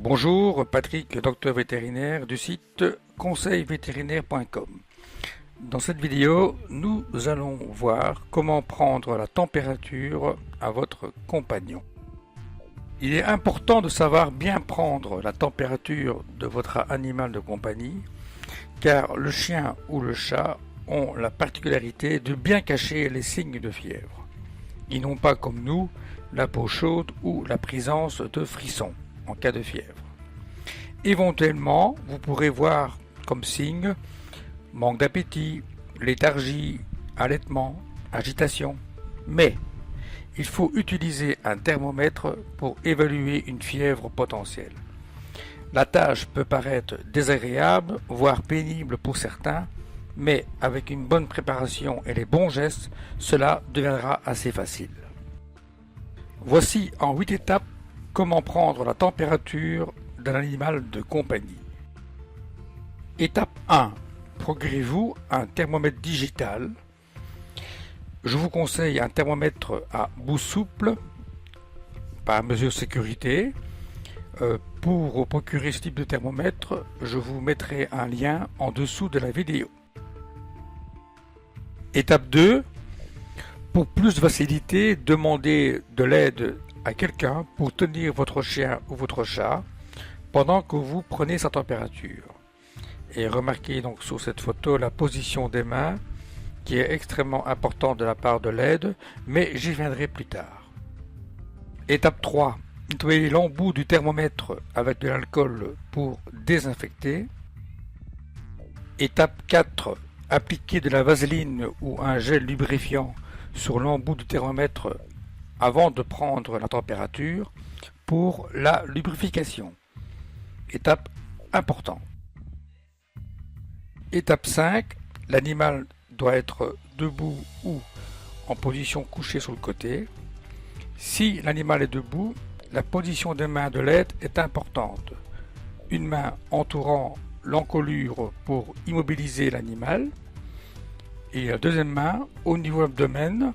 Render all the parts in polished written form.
Bonjour, Patrick, docteur vétérinaire du site conseilvétérinaire.com. Dans cette vidéo, nous allons voir comment prendre la température à votre compagnon. Il est important de savoir bien prendre la température de votre animal de compagnie, car le chien ou le chat ont la particularité de bien cacher les signes de fièvre. Ils n'ont pas comme nous la peau chaude ou la présence de frissons en cas de fièvre. Éventuellement, vous pourrez voir comme signe manque d'appétit, léthargie, allaitement, agitation. Mais il faut utiliser un thermomètre pour évaluer une fièvre potentielle. La tâche peut paraître désagréable, voire pénible pour certains, mais avec une bonne préparation et les bons gestes, cela deviendra assez facile. Voici en 8 étapes comment prendre la température d'un animal de compagnie. Étape 1. Procurez-vous un thermomètre digital. Je vous conseille un thermomètre à bout souple, par mesure sécurité. Pour procurer ce type de thermomètre, je vous mettrai un lien en dessous de la vidéo. Étape 2. Pour plus de facilité, demandez de l'aide à quelqu'un pour tenir votre chien ou votre chat pendant que vous prenez sa température. Et remarquez donc sur cette photo la position des mains qui est extrêmement importante de la part de l'aide, mais j'y viendrai plus tard. Étape 3. Nettoyez l'embout du thermomètre avec de l'alcool pour désinfecter. Étape 4. Appliquez de la vaseline ou un gel lubrifiant sur l'embout du thermomètre avant de prendre la température pour la lubrification. Étape importante. Étape 5. L'animal doit être debout ou en position couchée sur le côté. Si l'animal est debout, la position des mains de l'aide est importante. Une main entourant l'encolure pour immobiliser l'animal et la deuxième main au niveau de l'abdomen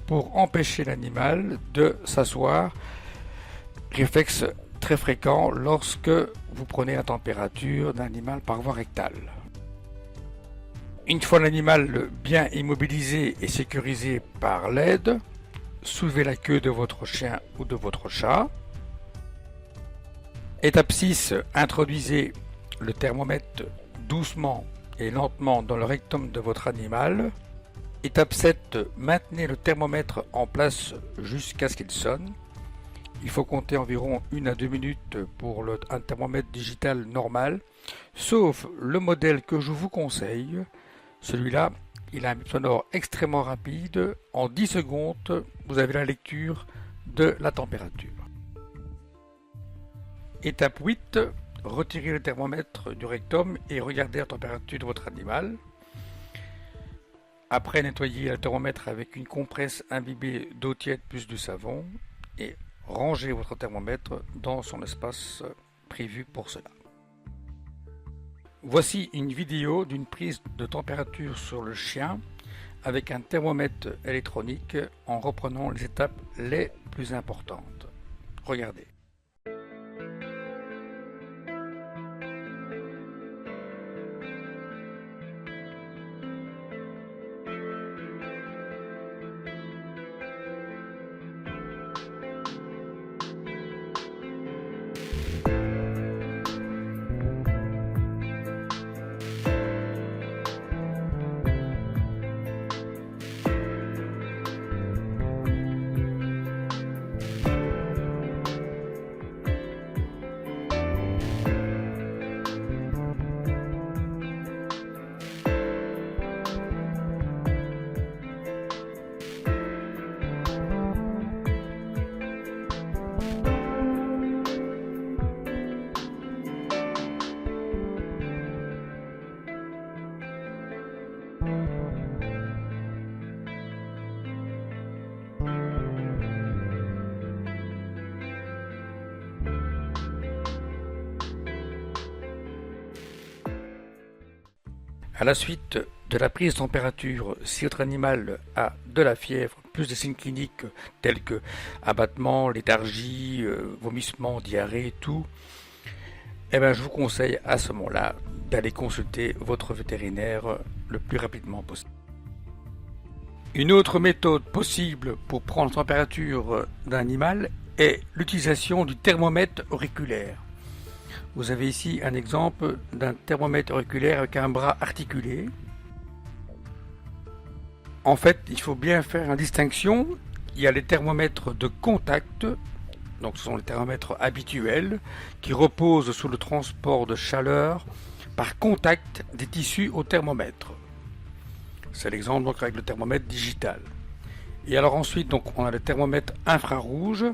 pour empêcher l'animal de s'asseoir. Réflexe très fréquent lorsque vous prenez la température d'un animal par voie rectale. Une fois l'animal bien immobilisé et sécurisé par l'aide, soulevez la queue de votre chien ou de votre chat. Étape 6. Introduisez le thermomètre doucement et lentement dans le rectum de votre animal. Étape 7. Maintenez le thermomètre en place jusqu'à ce qu'il sonne. Il faut compter environ 1 à 2 minutes pour un thermomètre digital normal, sauf le modèle que je vous conseille. Celui-là, il a un bip sonore extrêmement rapide. En 10 secondes, vous avez la lecture de la température. Étape 8. Retirez le thermomètre du rectum et regardez la température de votre animal. Après, nettoyez le thermomètre avec une compresse imbibée d'eau tiède plus du savon et rangez votre thermomètre dans son espace prévu pour cela. Voici une vidéo d'une prise de température sur le chien avec un thermomètre électronique en reprenant les étapes les plus importantes. Regardez. À la suite de la prise de température, si votre animal a de la fièvre, plus de signes cliniques tels que abattement, léthargie, vomissement, diarrhée, tout, eh bien, je vous conseille à ce moment-là d'aller consulter votre vétérinaire le plus rapidement possible. Une autre méthode possible pour prendre la température d'un animal est l'utilisation du thermomètre auriculaire. Vous avez ici un exemple d'un thermomètre auriculaire avec un bras articulé. En fait, il faut bien faire une distinction. Il y a les thermomètres de contact, donc ce sont les thermomètres habituels, qui reposent sous le transport de chaleur par contact des tissus au thermomètre. C'est l'exemple donc avec le thermomètre digital. Et alors ensuite, donc, on a le thermomètre infrarouge,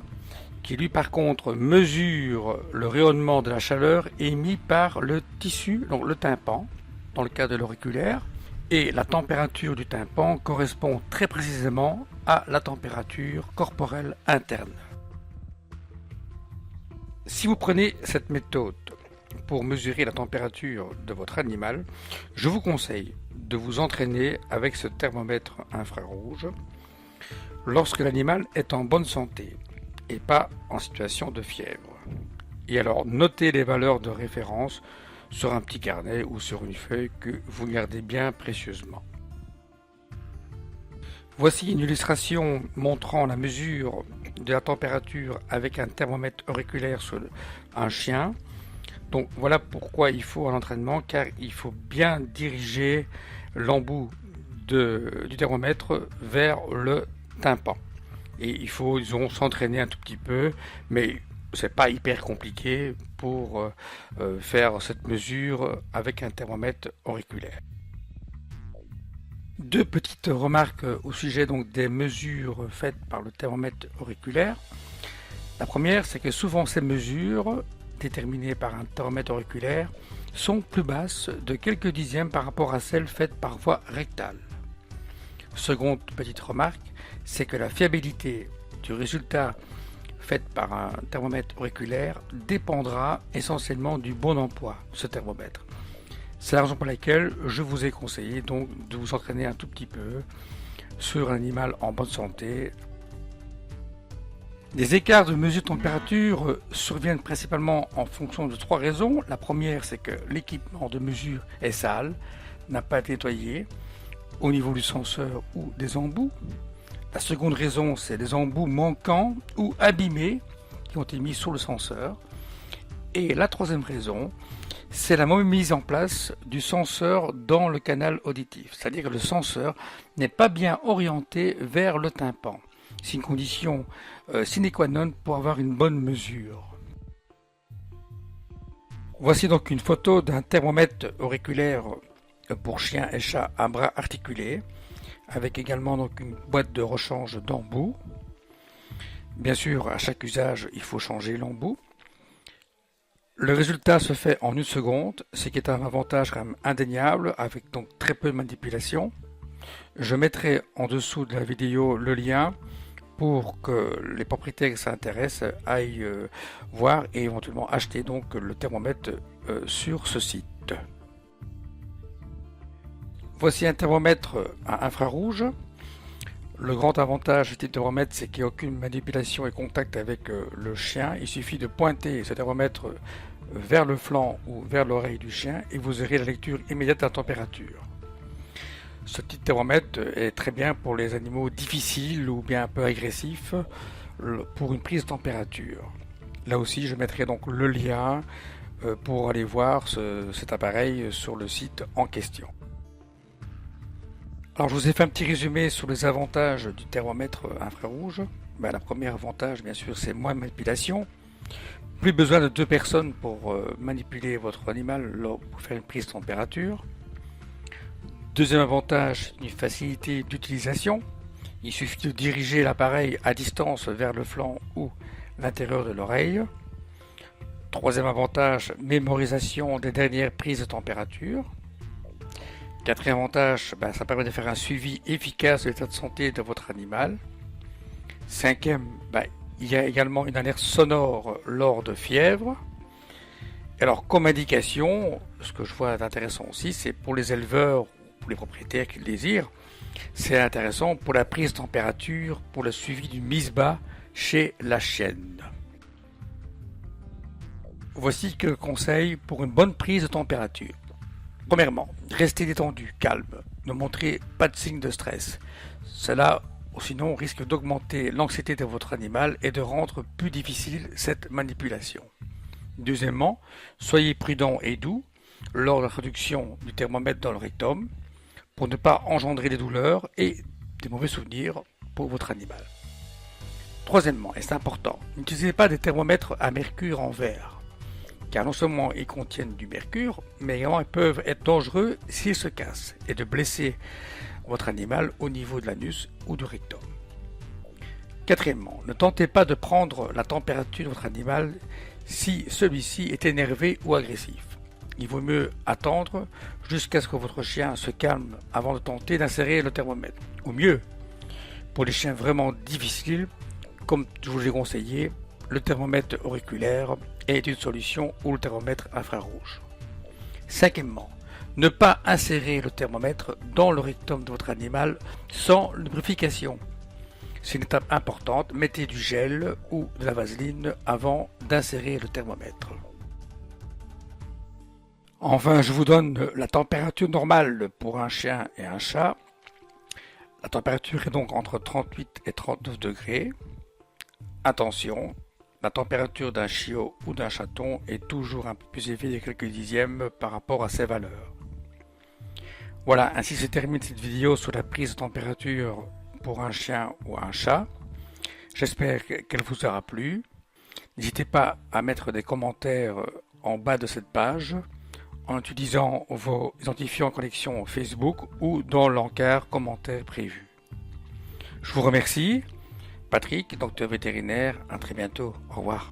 qui lui par contre mesure le rayonnement de la chaleur émis par le tissu, donc le tympan, dans le cas de l'auriculaire, et la température du tympan correspond très précisément à la température corporelle interne. Si vous prenez cette méthode pour mesurer la température de votre animal, je vous conseille de vous entraîner avec ce thermomètre infrarouge lorsque l'animal est en bonne santé et pas en situation de fièvre. Et alors notez les valeurs de référence sur un petit carnet ou sur une feuille que vous gardez bien précieusement. Voici une illustration montrant la mesure de la température avec un thermomètre auriculaire sur un chien. Donc voilà pourquoi il faut un entraînement, car il faut bien diriger l'embout du thermomètre vers le tympan. Et il faut, disons, s'entraîner un tout petit peu, mais c'est pas hyper compliqué pour faire cette mesure avec un thermomètre auriculaire. Deux petites remarques au sujet donc des mesures faites par le thermomètre auriculaire. La première, c'est que souvent ces mesures, déterminées par un thermomètre auriculaire, sont plus basses de quelques dixièmes par rapport à celles faites par voie rectale. Seconde petite remarque, c'est que la fiabilité du résultat fait par un thermomètre auriculaire dépendra essentiellement du bon emploi de ce thermomètre. C'est la raison pour laquelle je vous ai conseillé donc de vous entraîner un tout petit peu sur un animal en bonne santé. Les écarts de mesure de température surviennent principalement en fonction de trois raisons. La première, c'est que l'équipement de mesure est sale, n'a pas été nettoyé au niveau du senseur ou des embouts. La seconde raison, c'est les embouts manquants ou abîmés qui ont été mis sur le senseur. Et la troisième raison, c'est la mauvaise mise en place du senseur dans le canal auditif. C'est-à-dire que le senseur n'est pas bien orienté vers le tympan. C'est une condition sine qua non pour avoir une bonne mesure. Voici donc une photo d'un thermomètre auriculaire pour chien et chat à bras articulés, avec également donc une boîte de rechange d'embout. Bien sûr, à chaque usage, il faut changer l'embout. Le résultat se fait en une seconde, ce qui est un avantage quand même indéniable, avec donc très peu de manipulation. Je mettrai en dessous de la vidéo le lien pour que les propriétaires qui s'intéressent aillent voir et éventuellement acheter donc le thermomètre sur ce site. Voici un thermomètre à infrarouge. Le grand avantage du thermomètre, c'est qu'il n'y a aucune manipulation et contact avec le chien. Il suffit de pointer ce thermomètre vers le flanc ou vers l'oreille du chien et vous aurez la lecture immédiate de la température. Ce petit thermomètre est très bien pour les animaux difficiles ou bien un peu agressifs pour une prise de température. Là aussi, je mettrai donc le lien pour aller voir cet appareil sur le site en question. Alors je vous ai fait un petit résumé sur les avantages du thermomètre infrarouge. Le premier avantage, bien sûr, c'est moins de manipulation. Plus besoin de deux personnes pour manipuler votre animal pour faire une prise de température. Deuxième avantage, une facilité d'utilisation. Il suffit de diriger l'appareil à distance vers le flanc ou l'intérieur de l'oreille. Troisième avantage, mémorisation des dernières prises de température. Quatrième avantage, ça permet de faire un suivi efficace de l'état de santé de votre animal. Cinquième, il y a également une alerte sonore lors de fièvre. Alors comme indication, ce que je vois d'intéressant aussi, c'est pour les éleveurs, pour les propriétaires qui le désirent, c'est intéressant pour la prise de température, pour le suivi du mise-bas chez la chienne. Voici quelques conseils pour une bonne prise de température. Premièrement, restez détendu, calme, ne montrez pas de signe de stress. Cela, sinon, risque d'augmenter l'anxiété de votre animal et de rendre plus difficile cette manipulation. Deuxièmement, soyez prudent et doux lors de l'introduction du thermomètre dans le rectum pour ne pas engendrer des douleurs et des mauvais souvenirs pour votre animal. Troisièmement, et c'est important, n'utilisez pas des thermomètres à mercure en verre, car non seulement ils contiennent du mercure, mais également ils peuvent être dangereux s'ils se cassent et de blesser votre animal au niveau de l'anus ou du rectum. Quatrièmement, ne tentez pas de prendre la température de votre animal si celui-ci est énervé ou agressif. Il vaut mieux attendre jusqu'à ce que votre chien se calme avant de tenter d'insérer le thermomètre. Ou mieux, pour les chiens vraiment difficiles, comme je vous l'ai conseillé, le thermomètre auriculaire est une solution ou le thermomètre infrarouge. Cinquièmement, ne pas insérer le thermomètre dans le rectum de votre animal sans lubrification. C'est une étape importante, mettez du gel ou de la vaseline avant d'insérer le thermomètre. Enfin, je vous donne la température normale pour un chien et un chat. La température est donc entre 38 et 39 degrés. Attention, la température d'un chiot ou d'un chaton est toujours un peu plus élevée de quelques dixièmes par rapport à ses valeurs. Voilà, ainsi se termine cette vidéo sur la prise de température pour un chien ou un chat. J'espère qu'elle vous aura plu. N'hésitez pas à mettre des commentaires en bas de cette page en utilisant vos identifiants en connexion Facebook ou dans l'encart commentaire prévu. Je vous remercie. Patrick, docteur vétérinaire, à très bientôt. Au revoir.